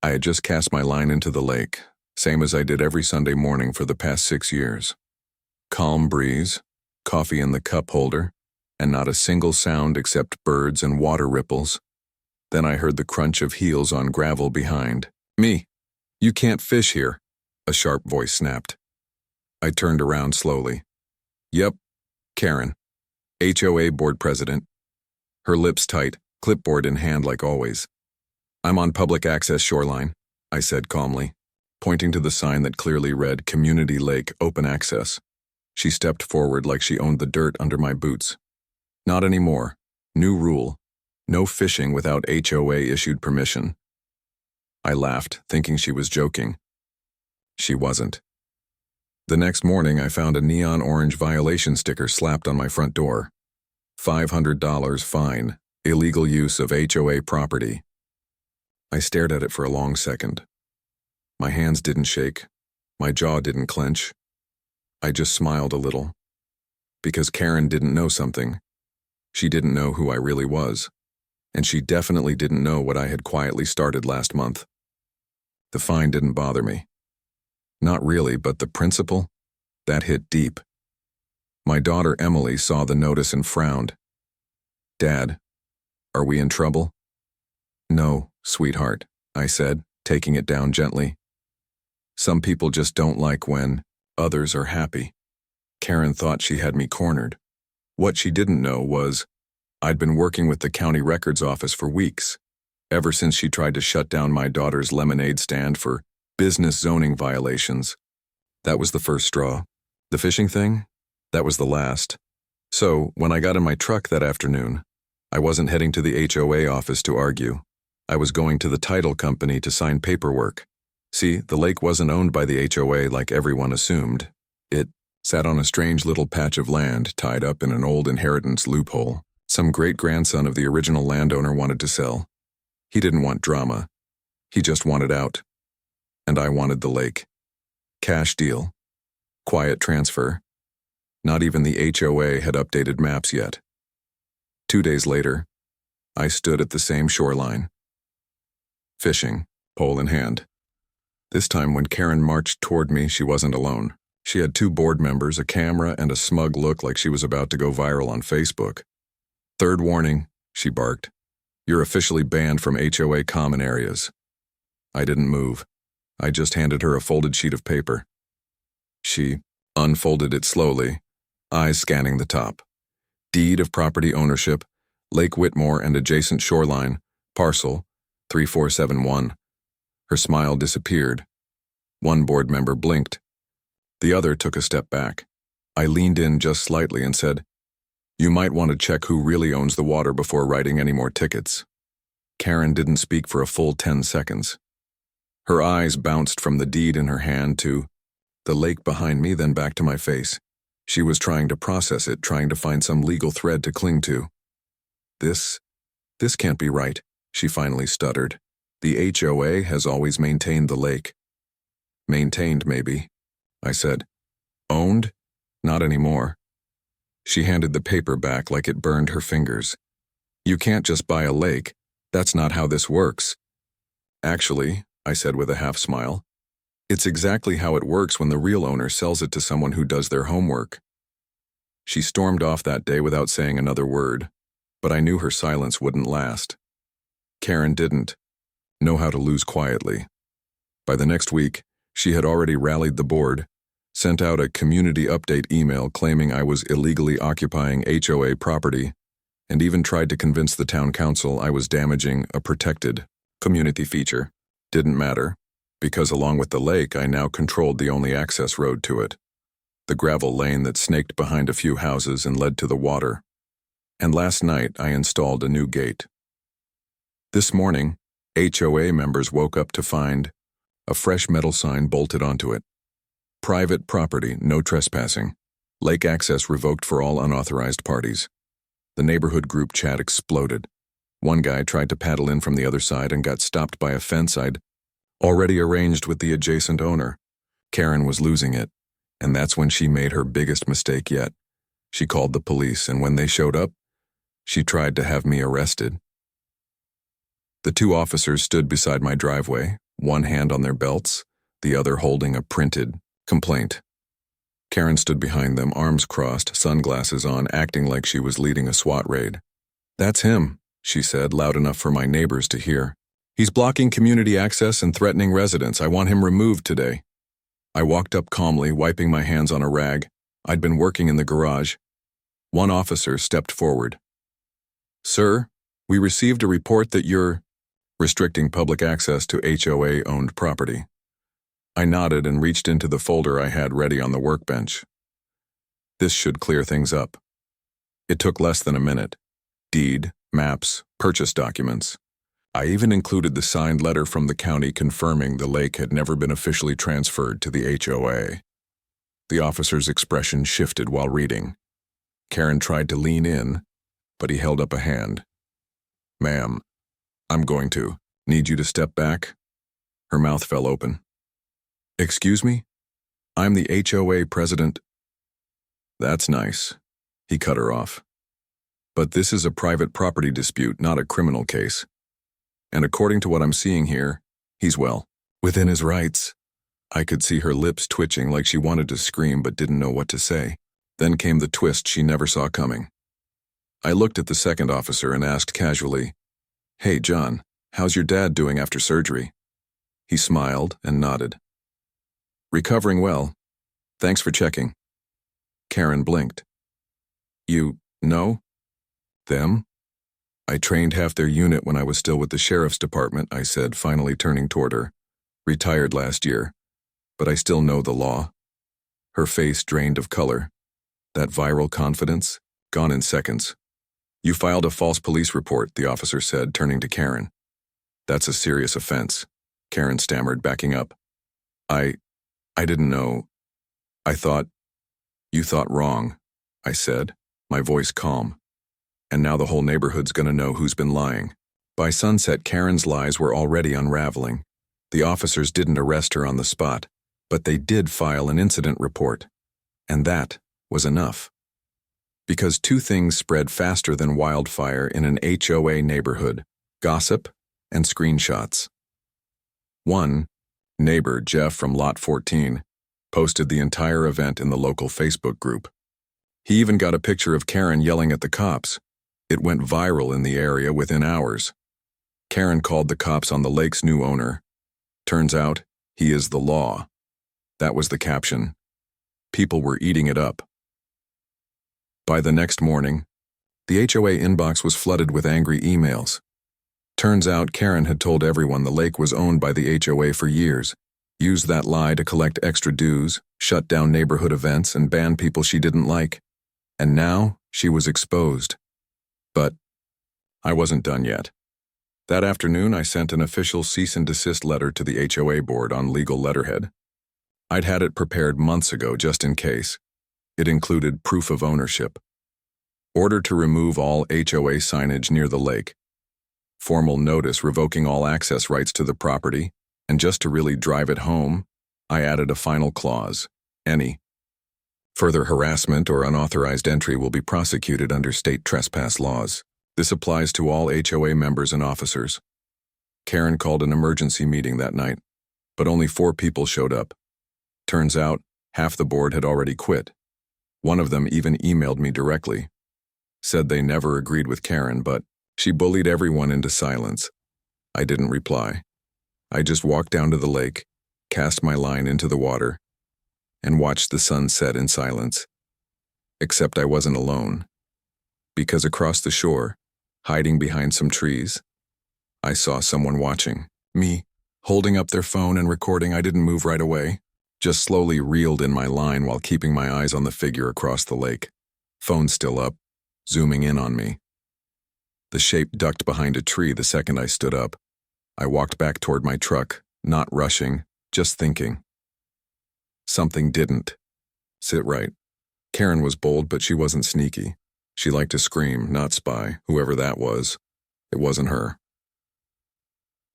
I had just cast my line into the lake, same as I did every Sunday morning for the past 6 years. Calm breeze, coffee in the cup holder, and not a single sound except birds and water ripples. Then I heard the crunch of heels on gravel behind. "Me! You can't fish here," a sharp voice snapped. I turned around slowly. "Yep, Karen, HOA board president." Her lips tight, clipboard in hand like always. "I'm on public access shoreline," I said calmly, pointing to the sign that clearly read Community Lake Open Access. She stepped forward like she owned the dirt under my boots. "Not anymore. New rule. No fishing without HOA-issued permission." I laughed, thinking she was joking. She wasn't. The next morning, I found a neon orange violation sticker slapped on my front door. $500 fine, illegal use of HOA property. I stared at it for a long second. My hands didn't shake. My jaw didn't clench. I just smiled a little. Because Karen didn't know something. She didn't know who I really was. And she definitely didn't know what I had quietly started last month. The fine didn't bother me. Not really, but the principle? That hit deep. My daughter Emily saw the notice and frowned. "Dad, are we in trouble?" "No, sweetheart," I said, taking it down gently. "Some people just don't like when others are happy." Karen thought she had me cornered. What she didn't know was I'd been working with the county records office for weeks, ever since she tried to shut down my daughter's lemonade stand for business zoning violations. That was the first straw. The fishing thing? That was the last. So, when I got in my truck that afternoon, I wasn't heading to the HOA office to argue. I was going to the title company to sign paperwork. See, the lake wasn't owned by the HOA like everyone assumed. It sat on a strange little patch of land tied up in an old inheritance loophole. Some great-grandson of the original landowner wanted to sell. He didn't want drama. He just wanted out. And I wanted the lake. Cash deal. Quiet transfer. Not even the HOA had updated maps yet. 2 days later, I stood at the same shoreline. Fishing, pole in hand. This time when Karen marched toward me, she wasn't alone. She had 2 board members, a camera, and a smug look like she was about to go viral on Facebook. "Third warning," she barked. "You're officially banned from HOA common areas." I didn't move. I just handed her a folded sheet of paper. She unfolded it slowly, eyes scanning the top. Deed of property ownership, Lake Whitmore and adjacent shoreline, parcel 3471. Her smile disappeared. One board member blinked. The other took a step back. I leaned in just slightly and said, "You might want to check who really owns the water before writing any more tickets." Karen didn't speak for a full 10 seconds. Her eyes bounced from the deed in her hand to the lake behind me, then back to my face. She was trying to process it, trying to find some legal thread to cling to. This can't be right," she finally stuttered. "The HOA has always maintained the lake." "Maintained, maybe," I said. "Owned? Not anymore." She handed the paper back like it burned her fingers. "You can't just buy a lake. That's not how this works." "Actually," I said with a half smile, "it's exactly how it works when the real owner sells it to someone who does their homework." She stormed off that day without saying another word, but I knew her silence wouldn't last. Karen didn't know how to lose quietly. By the next week, she had already rallied the board, sent out a community update email claiming I was illegally occupying HOA property, and even tried to convince the town council I was damaging a protected community feature. Didn't matter, because along with the lake, I now controlled the only access road to it, the gravel lane that snaked behind a few houses and led to the water. And last night, I installed a new gate. This morning, HOA members woke up to find a fresh metal sign bolted onto it. Private property, no trespassing. Lake access revoked for all unauthorized parties. The neighborhood group chat exploded. One guy tried to paddle in from the other side and got stopped by a fence I'd already arranged with the adjacent owner. Karen was losing it, and that's when she made her biggest mistake yet. She called the police, and when they showed up, she tried to have me arrested. The 2 officers stood beside my driveway, one hand on their belts, the other holding a printed complaint. Karen stood behind them, arms crossed, sunglasses on, acting like she was leading a SWAT raid. "That's him," she said, loud enough for my neighbors to hear. "He's blocking community access and threatening residents. I want him removed today." I walked up calmly, wiping my hands on a rag. I'd been working in the garage. One officer stepped forward. "Sir, we received a report that you're restricting public access to HOA-owned property." I nodded and reached into the folder I had ready on the workbench. This should clear things up. It took less than a minute. Deed, maps, purchase documents. I even included the signed letter from the county confirming the lake had never been officially transferred to the HOA. The officer's expression shifted while reading. Karen tried to lean in, but he held up a hand. "Ma'am, I'm going to need you to step back." Her mouth fell open. "Excuse me? I'm the HOA president." "That's nice." He cut her off. "But this is a private property dispute, not a criminal case. And according to what I'm seeing here, he's within his rights." I could see her lips twitching like she wanted to scream but didn't know what to say. Then came the twist she never saw coming. I looked at the second officer and asked casually, "Hey, John, how's your dad doing after surgery?" He smiled and nodded. "Recovering well. Thanks for checking." Karen blinked. "You know them?" "I trained half their unit when I was still with the sheriff's department," I said, finally turning toward her. "Retired last year, but I still know the law." Her face drained of color. That viral confidence, gone in seconds. "You filed a false police report," the officer said, turning to Karen. "That's a serious offense," Karen stammered, backing up. I didn't know. You thought wrong," I said, my voice calm. "And now the whole neighborhood's gonna know who's been lying." By sunset, Karen's lies were already unraveling. The officers didn't arrest her on the spot, but they did file an incident report. And that was enough. Because two things spread faster than wildfire in an HOA neighborhood: gossip and screenshots. One, neighbor Jeff from Lot 14, posted the entire event in the local Facebook group. He even got a picture of Karen yelling at the cops. It went viral in the area within hours. Karen called the cops on the lake's new owner. Turns out, he is the law. That was the caption. People were eating it up. By the next morning, the HOA inbox was flooded with angry emails. Turns out Karen had told everyone the lake was owned by the HOA for years, used that lie to collect extra dues, shut down neighborhood events, and ban people she didn't like. And now she was exposed. But I wasn't done yet. That afternoon, I sent an official cease and desist letter to the HOA board on legal letterhead. I'd had it prepared months ago just in case. It included proof of ownership. Order to remove all HOA signage near the lake. Formal notice revoking all access rights to the property, and just to really drive it home, I added a final clause: any further harassment or unauthorized entry will be prosecuted under state trespass laws. This applies to all HOA members and officers. Karen called an emergency meeting that night, but only 4 people showed up. Turns out, half the board had already quit. One of them even emailed me directly. Said they never agreed with Karen, but she bullied everyone into silence. I didn't reply. I just walked down to the lake, cast my line into the water, and watched the sun set in silence. Except I wasn't alone. Because across the shore, hiding behind some trees, I saw someone watching. Me, holding up their phone and recording. I didn't move right away, just slowly reeled in my line while keeping my eyes on the figure across the lake. Phone still up, zooming in on me. The shape ducked behind a tree the second I stood up. I walked back toward my truck, not rushing, just thinking. Something didn't sit right. Karen was bold, but she wasn't sneaky. She liked to scream, not spy, whoever that was. It wasn't her.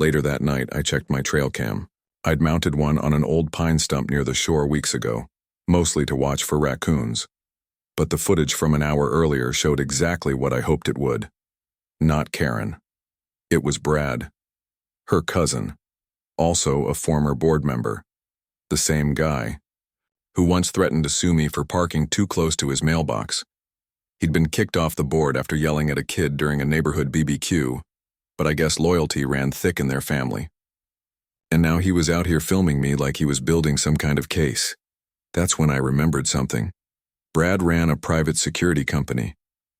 Later that night, I checked my trail cam. I'd mounted one on an old pine stump near the shore weeks ago, mostly to watch for raccoons. But the footage from an hour earlier showed exactly what I hoped it would. Not Karen. It was Brad. Her cousin. also a former board member, the same guy, who once threatened to sue me for parking too close to his mailbox. He'd been kicked off the board after yelling at a kid during a neighborhood BBQ, but I guess loyalty ran thick in their family. And now he was out here filming me like he was building some kind of case. That's when I remembered something. Brad ran a private security company.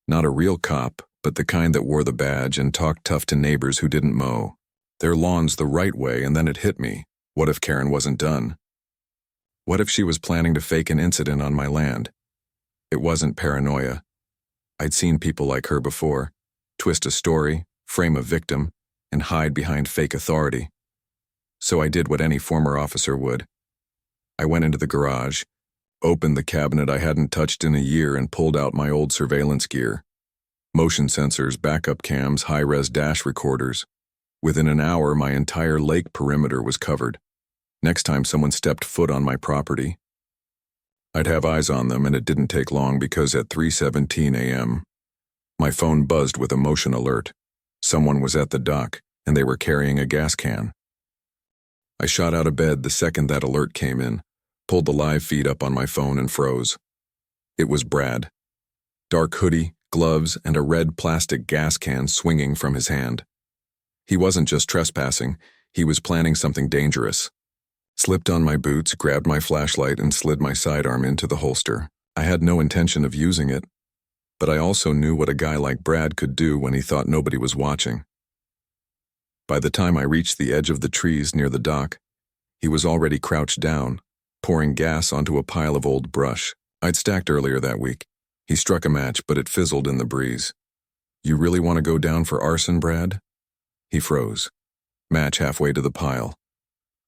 Not a real cop, but the kind that wore the badge and talked tough to neighbors who didn't mow their lawns the right way. And then it hit me. What if Karen wasn't done? What if she was planning to fake an incident on my land? It wasn't paranoia. I'd seen people like her before, twist a story, frame a victim, and hide behind fake authority. So I did what any former officer would. I went into the garage, opened the cabinet I hadn't touched in a year, and pulled out my old surveillance gear. Motion sensors, backup cams, high-res dash recorders. Within an hour, my entire lake perimeter was covered. Next time someone stepped foot on my property, I'd have eyes on them, and it didn't take long because at 3:17 a.m., my phone buzzed with a motion alert. Someone was at the dock, and they were carrying a gas can. I shot out of bed the second that alert came in, pulled the live feed up on my phone, and froze. It was Brad. Dark hoodie, gloves, and a red plastic gas can swinging from his hand. He wasn't just trespassing, he was planning something dangerous. Slipped on my boots, grabbed my flashlight, and slid my sidearm into the holster. I had no intention of using it, but I also knew what a guy like Brad could do when he thought nobody was watching. By the time I reached the edge of the trees near the dock, he was already crouched down, pouring gas onto a pile of old brush I'd stacked earlier that week. He struck a match, but it fizzled in the breeze. "You really want to go down for arson, Brad?" He froze, match halfway to the pile.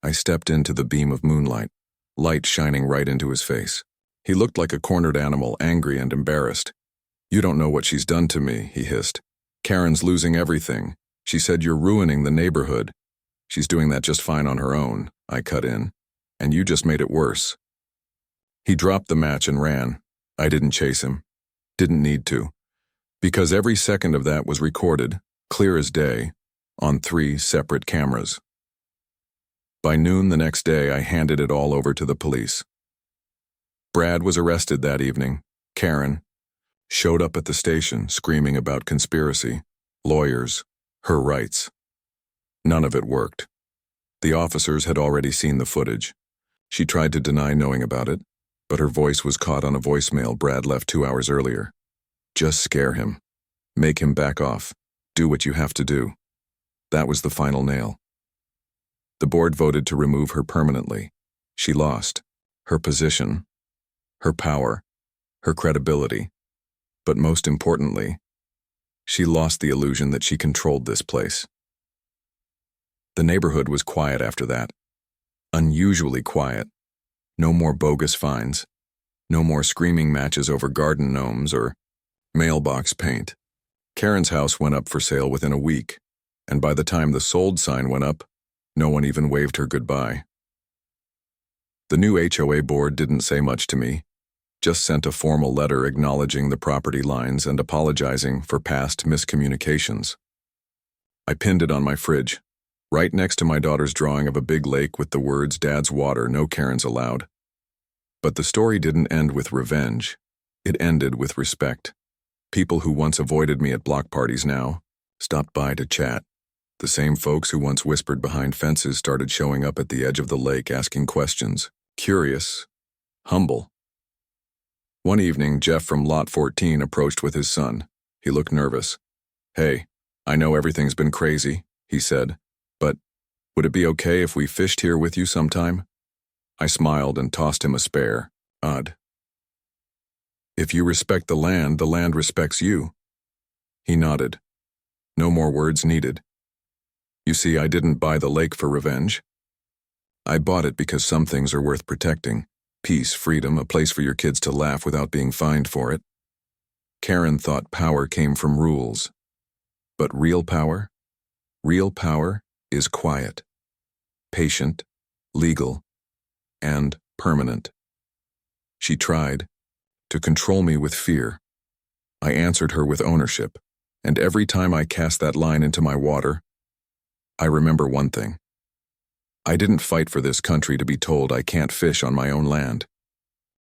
I stepped into the beam of moonlight, light shining right into his face. He looked like a cornered animal, angry and embarrassed. "You don't know what she's done to me," he hissed. "Karen's losing everything. She said you're ruining the neighborhood. She's doing that just fine on her own," I cut in. "And you just made it worse." He dropped the match and ran. I didn't chase him. Didn't need to. Because every second of that was recorded, clear as day, on 3 separate cameras. By noon the next day, I handed it all over to the police. Brad was arrested that evening. Karen showed up at the station screaming about conspiracy, lawyers, her rights. None of it worked. The officers had already seen the footage. She tried to deny knowing about it, but her voice was caught on a voicemail Brad left 2 hours earlier. Just scare him. Make him back off. Do what you have to do. That was the final nail. The board voted to remove her permanently. She lost her position, her power, her credibility, but most importantly, she lost the illusion that she controlled this place. The neighborhood was quiet after that. Unusually quiet. No more bogus fines. No more screaming matches over garden gnomes or mailbox paint. Karen's house went up for sale within a week, and by the time the sold sign went up, no one even waved her goodbye. The new HOA board didn't say much to me, just sent a formal letter acknowledging the property lines and apologizing for past miscommunications. I pinned it on my fridge, right next to my daughter's drawing of a big lake with the words, "Dad's water, no Karens allowed." But the story didn't end with revenge. It ended with respect. People who once avoided me at block parties now stopped by to chat. The same folks who once whispered behind fences started showing up at the edge of the lake asking questions, curious, humble. One evening, Jeff from Lot 14 approached with his son. He looked nervous. "Hey, I know everything's been crazy," he said, "but would it be okay if we fished here with you sometime?" I smiled and tossed him a spare. Odd. "If you respect the land respects you." He nodded. No more words needed. You see, I didn't buy the lake for revenge. I bought it because some things are worth protecting. Peace, freedom, a place for your kids to laugh without being fined for it. Karen thought power came from rules. But real power is quiet, patient, legal, and permanent. She tried to control me with fear. I answered her with ownership, and every time I cast that line into my water, I remember one thing. I didn't fight for this country to be told I can't fish on my own land.